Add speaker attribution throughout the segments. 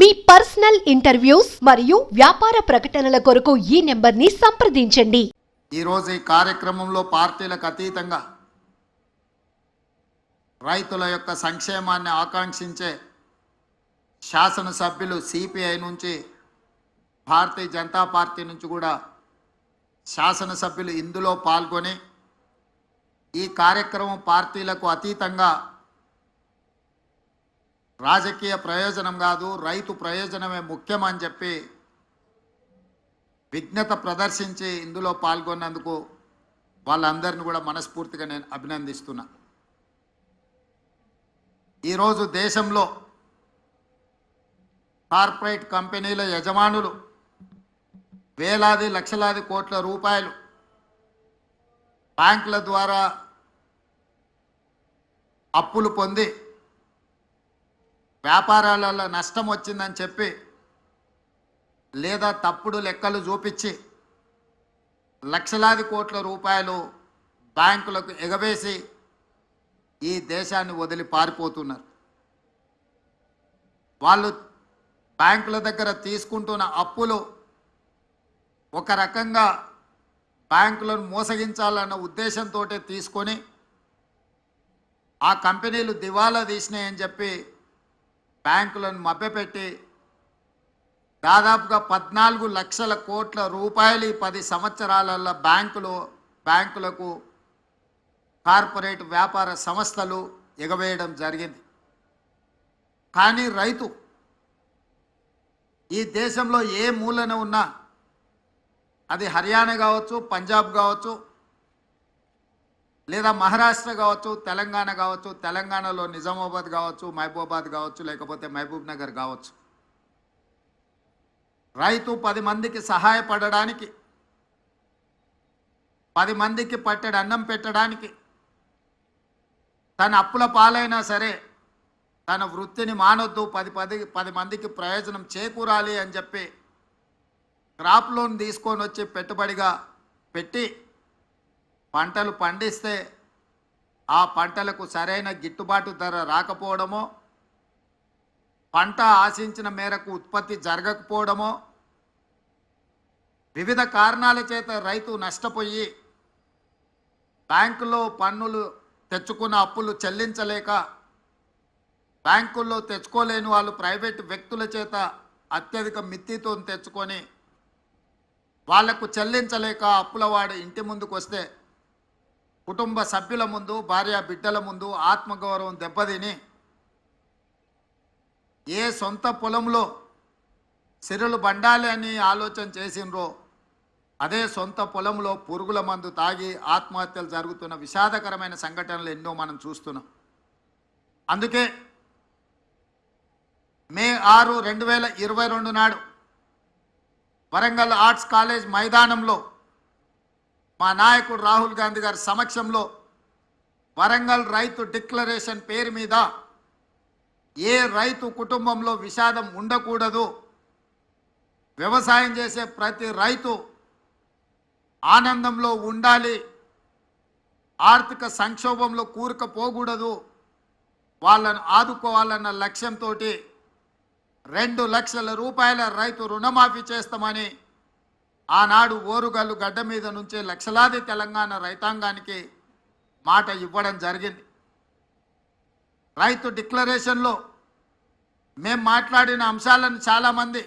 Speaker 1: మీ personal interviews మరియు వ్యాపార ప్రకటనల కొరకు ఈ నెంబర్ని సంప్రదించండి.
Speaker 2: ఈరోజు ఈ కార్యక్రమంలో పార్టీలకు అతీతంగా రైతుల యొక్క సంక్షేమాన్ని ఆకాంక్షించే శాసనసభ్యులు సిపిఐ నుంచి, భారతీయ జనతా పార్టీ నుంచి కూడా శాసనసభ్యులు ఇందులో పాల్గొని ఈ కార్యక్రమం పార్టీలకు అతీతంగా రాజకీయ ప్రయోజనం కాదు, రైతు ప్రయోజనమే ముఖ్యమని చెప్పి విజ్ఞత ప్రదర్శించి ఇందులో పాల్గొన్నందుకు వాళ్ళందరిని కూడా మనస్ఫూర్తిగా నేను అభినందిస్తున్నా. ఈరోజు దేశంలో కార్పొరేట్ కంపెనీల యజమానులు వేలాది లక్షలాది కోట్ల రూపాయలు బ్యాంకుల ద్వారా అప్పులు పొంది వ్యాపారాలలో నష్టం వచ్చిందని చెప్పి లేదా తప్పుడు లెక్కలు చూపించి లక్షలాది కోట్ల రూపాయలు బ్యాంకులకు ఎగవేసి ఈ దేశాన్ని వదిలి పారిపోతున్నారు. వాళ్ళు బ్యాంకుల దగ్గర తీసుకుంటున్న అప్పులు ఒక రకంగా బ్యాంకులను మోసగించాలన్న ఉద్దేశంతో తీసుకొని ఆ కంపెనీలు దివాలా తీసినాయని చెప్పి బ్యాంకులను మభ్యపెట్టి దాదాపుగా 14 లక్షల కోట్ల రూపాయలు 10 సంవత్సరాలలో బ్యాంకులకు కార్పొరేట్ వ్యాపార సంస్థలు ఎగవేయడం జరిగింది. కానీ రైతు ఈ దేశంలో ఏ మూలన ఉన్నా, అది హర్యానా కావచ్చు, పంజాబ్ కావచ్చు, లేదా మహారాష్ట్ర కావచ్చు, తెలంగాణ కావచ్చు, తెలంగాణలో నిజామాబాద్ కావచ్చు, మహబూబాబాద్ కావచ్చు, లేకపోతే మహబూబ్ నగర్ కావచ్చు, రైతు 10 మందికి సహాయపడడానికి, 10 మందికి పట్టెడు అన్నం పెట్టడానికి, తన అప్పుల పాలైనా సరే తన వృత్తిని మానొద్దు, 10 మందికి ప్రయోజనం చేకూరాలి అని చెప్పి క్రాప్ లోన్ తీసుకొని వచ్చి పెట్టుబడిగా పెట్టి పంటలు పండిస్తే ఆ పంటలకు సరైన గిట్టుబాటు ధర రాకపోవడమో, పంట ఆశించిన మేరకు ఉత్పత్తి జరగకపోవడమో, వివిధ కారణాల చేత రైతు నష్టపోయి బ్యాంకులో పన్నులు తెచ్చుకున్న అప్పులు చెల్లించలేక, బ్యాంకుల్లో తెచ్చుకోలేని వాళ్ళు ప్రైవేటు వ్యక్తుల చేత అత్యధిక మిత్తితో తెచ్చుకొని వాళ్లకు చెల్లించలేక అప్పులవాడు ఇంటి ముందుకు వస్తే కుటుంబ సభ్యుల ముందు, భార్య బిడ్డల ముందు ఆత్మగౌరవం దెబ్బతిని ఏ సొంత పొలంలో సిరులు బండాలి అని ఆలోచన చేసినరో అదే సొంత పొలంలో పురుగుల మందు తాగి ఆత్మహత్యలు జరుగుతున్న విషాదకరమైన సంఘటనలు ఎన్నో మనం చూస్తున్నాం. అందుకే మే 6, 2022 నాడు వరంగల్ ఆర్ట్స్ కాలేజ్ మైదానంలో మా నాయకుడు రాహుల్ గాంధీ గారి సమక్షంలో వరంగల్ రైతు డిక్లరేషన్ పేరు మీద ఏ రైతు కుటుంబంలో విషాదం ఉండకూడదు, వ్యవసాయం చేసే ప్రతి రైతు ఆనందంలో ఉండాలి, ఆర్థిక సంక్షోభంలో కూరుకుపోకూడదు, వాళ్ళను ఆదుకోవాలన్న లక్ష్యంతో 2 లక్షల రూపాయల రైతు రుణమాఫీ చేస్తామని ఆనాడు ఓరుగల్లు గడ్డ మీద నుంచే లక్షలాది తెలంగాణ రైతాంగానికి మాట ఇవ్వడం జరిగింది. రైతు డిక్లరేషన్లో మేము మాట్లాడిన అంశాలను చాలామంది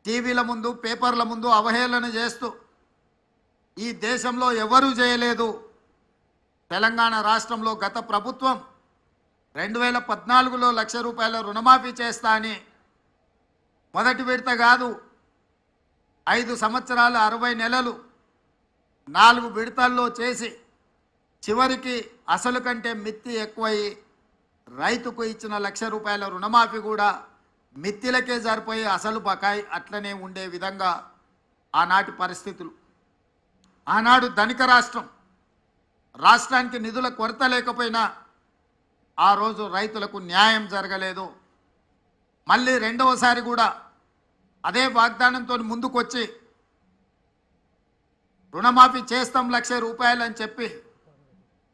Speaker 2: టీవీల ముందు, పేపర్ల ముందు అవహేళన చేస్తూ ఈ దేశంలో ఎవరూ చేయలేదు, తెలంగాణ రాష్ట్రంలో గత ప్రభుత్వం 2014లో 1 లక్ష రూపాయల రుణమాఫీ చేస్తా అని మొదటి విడత కాదు, 5 సంవత్సరాలు 60 నెలలు 4 విడతల్లో చేసి చివరికి అసలు కంటే మిత్తి ఎక్కువయి రైతుకు ఇచ్చిన 1 లక్ష రూపాయల రుణమాఫీ కూడా మిత్తిలకే సరిపోయి అసలు బకాయి అట్లనే ఉండే విధంగా ఆనాటి పరిస్థితులు. ఆనాడు ధనిక రాష్ట్రానికి నిధుల కొరత లేకపోయినా ఆ రోజు రైతులకు న్యాయం జరగలేదు. మళ్ళీ రెండవసారి కూడా అదే వాగ్దానంతో ముందుకొచ్చి రుణమాఫీ చేస్తాం 1 లక్ష రూపాయలు అని చెప్పి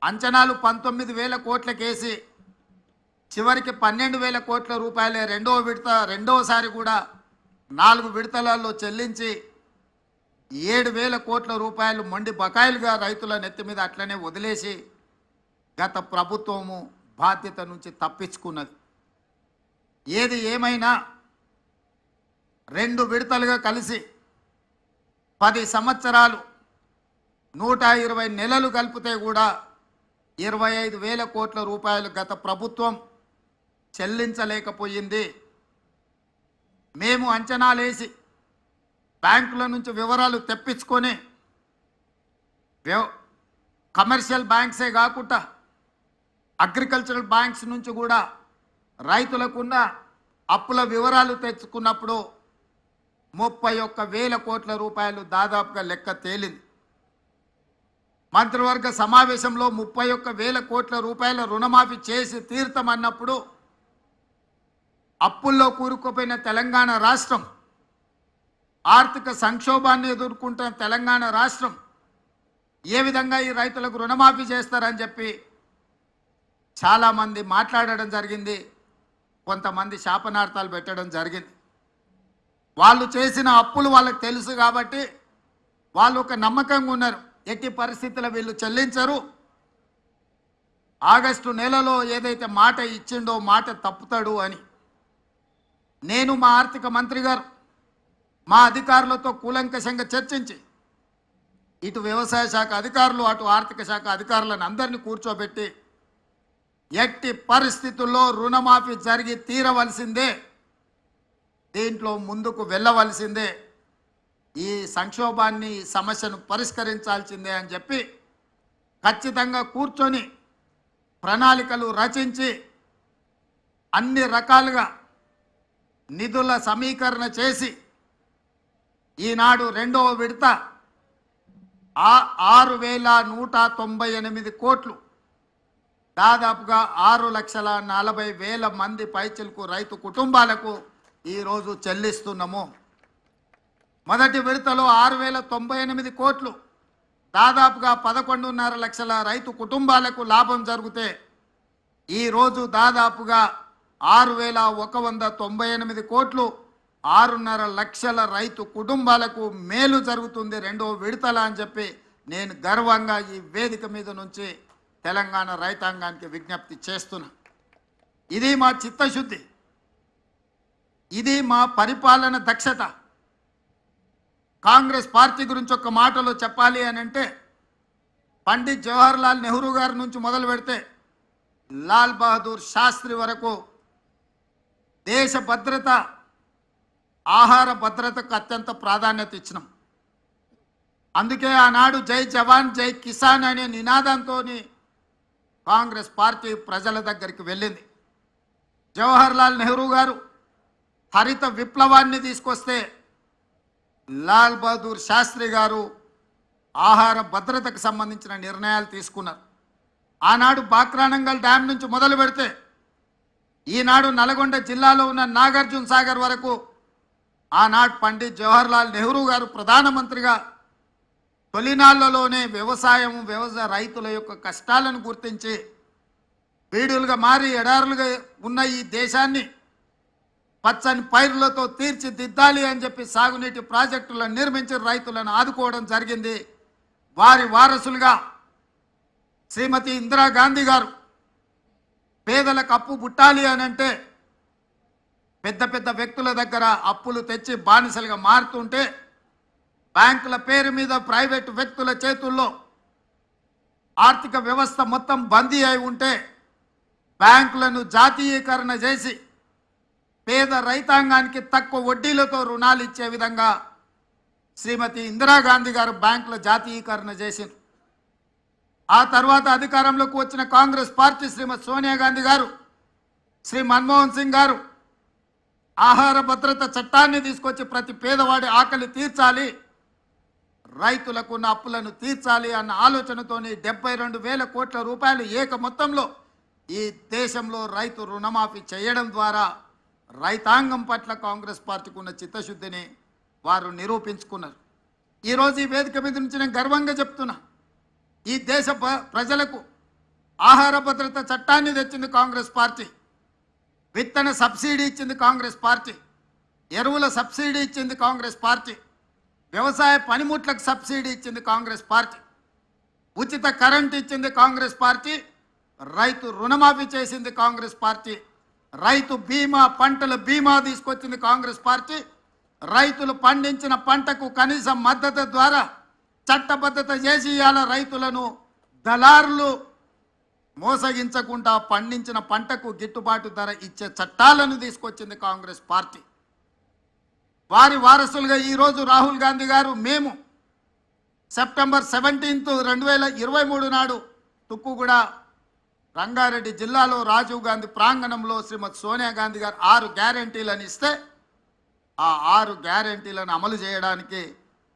Speaker 2: అంచనాలు 19,000 కోట్లకేసి చివరికి 12,000 కోట్ల రూపాయలే రెండోసారి కూడా 4 విడతలలో చెల్లించి 7,000 కోట్ల రూపాయలు మొండి బకాయిలుగా రైతుల నెత్తి మీద అట్లనే వదిలేసి గత ప్రభుత్వము బాధ్యత నుంచి తప్పించుకున్నది. ఏది ఏమైనా 2 విడతలుగా కలిసి 10 సంవత్సరాలు 120 నెలలు కలిపితే కూడా 25,000 కోట్ల రూపాయలు గత ప్రభుత్వం చెల్లించలేకపోయింది. మేము అంచనాలేసి బ్యాంకుల నుంచి వివరాలు తెప్పించుకొని కమర్షియల్ బ్యాంక్సే కాకుండా అగ్రికల్చరల్ బ్యాంక్స్ నుంచి కూడా రైతులకున్న అప్పుల వివరాలు తెచ్చుకున్నప్పుడు 31,000 కోట్ల రూపాయలు దాదాపుగా లెక్క తేలింది. మంత్రివర్గ సమావేశంలో 31,000 కోట్ల రూపాయల రుణమాఫీ చేసి తీర్థమన్నప్పుడు అప్పుల్లో కూరుకుపోయిన తెలంగాణ రాష్ట్రం, ఆర్థిక సంక్షోభాన్ని ఎదుర్కొంటున్న తెలంగాణ రాష్ట్రం ఏ విధంగా ఈ రైతులకు రుణమాఫీ చేస్తారని చెప్పి చాలామంది మాట్లాడడం జరిగింది. కొంతమంది శాపనార్థాలు పెట్టడం జరిగింది. వాళ్ళు చేసిన అప్పులు వాళ్ళకి తెలుసు కాబట్టి వాళ్ళు ఒక నమ్మకంగా ఉన్నారు, ఎట్టి పరిస్థితుల్లో వీళ్ళు చెల్లించరు, ఆగస్టు నెలలో ఏదైతే మాట ఇచ్చిండో మాట తప్పుతాడు అని. నేను మా ఆర్థిక మంత్రి గారు మా అధికారులతో కూలంకషంగా చర్చించి ఇటు వ్యవసాయ శాఖ అధికారులు అటు ఆర్థిక శాఖ అధికారులను అందరినీ కూర్చోబెట్టి ఎట్టి పరిస్థితుల్లో రుణమాఫీ జరిగి తీరవలసిందే, దీంట్లో ముందుకు వెళ్ళవలసిందే, ఈ సంక్షోభాన్ని ఈ సమస్యను పరిష్కరించాల్సిందే అని చెప్పి ఖచ్చితంగా కూర్చొని ప్రణాళికలు రచించి అన్ని రకాలుగా నిధుల సమీకరణ చేసి ఈనాడు 2వ విడత 6,198 కోట్లు, దాదాపుగా 6,40,000 మంది పైచిలకు రైతు కుటుంబాలకు ఈరోజు చెల్లిస్తున్నాము. మొదటి విడతలో 6,098 కోట్లు, దాదాపుగా 11.5 లక్షల రైతు కుటుంబాలకు లాభం జరిగితే ఈరోజు దాదాపుగా 6,198 కోట్లు 6.5 లక్షల రైతు కుటుంబాలకు మేలు జరుగుతుంది 2వ విడతల అని చెప్పి నేను గర్వంగా ఈ వేదిక మీద నుంచి తెలంగాణ రైతాంగానికి విజ్ఞప్తి చేస్తున్నా. ఇది మా చిత్తశుద్ధి, ఇది మా పరిపాలన దక్షత. కాంగ్రెస్ పార్టీ గురించి ఒక మాటలో చెప్పాలి అని అంటే పండిత్ జవహర్లాల్ నెహ్రూ గారి నుంచి మొదలు పెడితే లాల్ బహదూర్ శాస్త్రి వరకు దేశ భద్రత, ఆహార భద్రతకు అత్యంత ప్రాధాన్యత ఇచ్చినాం. అందుకే ఆనాడు జై జవాన్ జై కిసాన్ అనే నినాదంతో కాంగ్రెస్ పార్టీ ప్రజల దగ్గరికి వెళ్ళింది. జవహర్లాల్ నెహ్రూ గారు హరిత విప్లవాన్ని తీసుకొస్తే లాల్ బహదూర్ శాస్త్రి గారు ఆహార భద్రతకు సంబంధించిన నిర్ణయాలు తీసుకున్నారు. ఆనాడు బాక్రానంగల్ డ్యామ్ నుంచి మొదలు పెడితే ఈనాడు నల్గొండ జిల్లాలో ఉన్న నాగార్జున సాగర్ వరకు ఆనాడు పండిత్ జవహర్లాల్ నెహ్రూ గారు ప్రధానమంత్రిగా తొలినాళ్లలోనే వ్యవసాయ రైతుల యొక్క కష్టాలను గుర్తించి బీడులుగా మారి ఎడారులుగా ఉన్న ఈ దేశాన్ని పచ్చని పైరులతో తీర్చిదిద్దాలి అని చెప్పి సాగునీటి ప్రాజెక్టులను నిర్మించి రైతులను ఆదుకోవడం జరిగింది. వారి వారసులుగా శ్రీమతి ఇందిరాగాంధీ గారు పేదలకు అప్పు పుట్టాలి అని అంటే పెద్ద పెద్ద వ్యక్తుల దగ్గర అప్పులు తెచ్చి బానిసలుగా మారుతుంటే బ్యాంకుల పేరు మీద ప్రైవేటు వ్యక్తుల చేతుల్లో ఆర్థిక వ్యవస్థ మొత్తం బందీ అయి ఉంటే బ్యాంకులను జాతీయీకరణ చేసి పేద రైతాంగానికి తక్కువ వడ్డీలతో రుణాలు ఇచ్చే విధంగా శ్రీమతి ఇందిరాగాంధీ గారు బ్యాంకుల జాతీయీకరణ చేసింది. ఆ తర్వాత అధికారంలోకి వచ్చిన కాంగ్రెస్ పార్టీ శ్రీమతి సోనియా గాంధీ గారు, శ్రీ మన్మోహన్ సింగ్ గారు ఆహార భద్రత చట్టాన్ని తీసుకొచ్చి ప్రతి పేదవాడి ఆకలి తీర్చాలి, రైతులకు ఉన్న అప్పులను తీర్చాలి అన్న ఆలోచనతోని 72,000 కోట్ల రూపాయలు ఏక మొత్తంలో ఈ దేశంలో రైతు రుణమాఫీ చేయడం ద్వారా రైతాంగం పట్ల కాంగ్రెస్ పార్టీకి ఉన్న చిత్తశుద్ధిని వారు నిరూపించుకున్నారు. ఈరోజు ఈ వేదిక మీద నుంచి నేను గర్వంగా చెప్తున్నా, ఈ దేశ ప్రజలకు ఆహార భద్రత చట్టాన్ని తెచ్చింది కాంగ్రెస్ పార్టీ. విత్తన సబ్సిడీ ఇచ్చింది కాంగ్రెస్ పార్టీ, ఎరువుల సబ్సిడీ ఇచ్చింది కాంగ్రెస్ పార్టీ, వ్యవసాయ పనిముట్లకు సబ్సిడీ ఇచ్చింది కాంగ్రెస్ పార్టీ, ఉచిత కరెంట్ ఇచ్చింది కాంగ్రెస్ పార్టీ, రైతు రుణమాఫీ చేసింది కాంగ్రెస్ పార్టీ, రైతు బీమా పంటల బీమా తీసుకొచ్చింది కాంగ్రెస్ పార్టీ, రైతులు పండించిన పంటకు కనీస మద్దతు ద్వారా చట్టబద్ధత చేసి ఇవాళ రైతులను దళారులు మోసగించకుండా పండించిన పంటకు గిట్టుబాటు ధర ఇచ్చే చట్టాలను తీసుకొచ్చింది కాంగ్రెస్ పార్టీ. వారి వారసులుగా ఈరోజు రాహుల్ గాంధీ గారు మేము సెప్టెంబర్ 17, 2023 నాడు తుక్కుగూడ రంగారెడ్డి జిల్లాలో రాజీవ్ గాంధీ ప్రాంగణంలో శ్రీమతి సోనియా గాంధీ గారు 6 గ్యారెంటీలను ఇస్తే ఆ 6 గ్యారెంటీలను అమలు చేయడానికి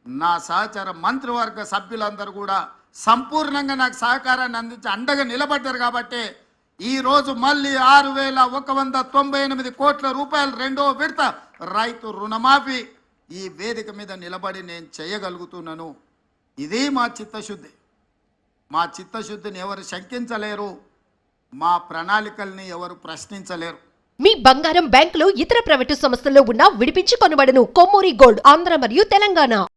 Speaker 2: నా సహచర మంత్రివర్గ సభ్యులందరూ కూడా సంపూర్ణంగా నాకు సహకారాన్ని అందించి అండగా నిలబడ్డారు. కాబట్టి ఈరోజు మళ్ళీ 6,198 కోట్ల రూపాయలు రెండో విడత రైతు రుణమాఫీ ఈ వేదిక మీద నిలబడి నేను చేయగలుగుతున్నాను. ఇది మా చిత్తశుద్ధి. మా చిత్తశుద్ధిని ఎవరు శంకించలేరు, మా ప్రణాళికల్ని ఎవరు ప్రశ్నించలేరు.
Speaker 1: మీ బంగారం బ్యాంకులో ఇతర ప్రైవేటు సంస్థల్లో ఉన్న విడిపించి కొనబడను. కొమ్మూరి గోల్డ్, ఆంధ్ర మరియు తెలంగాణ.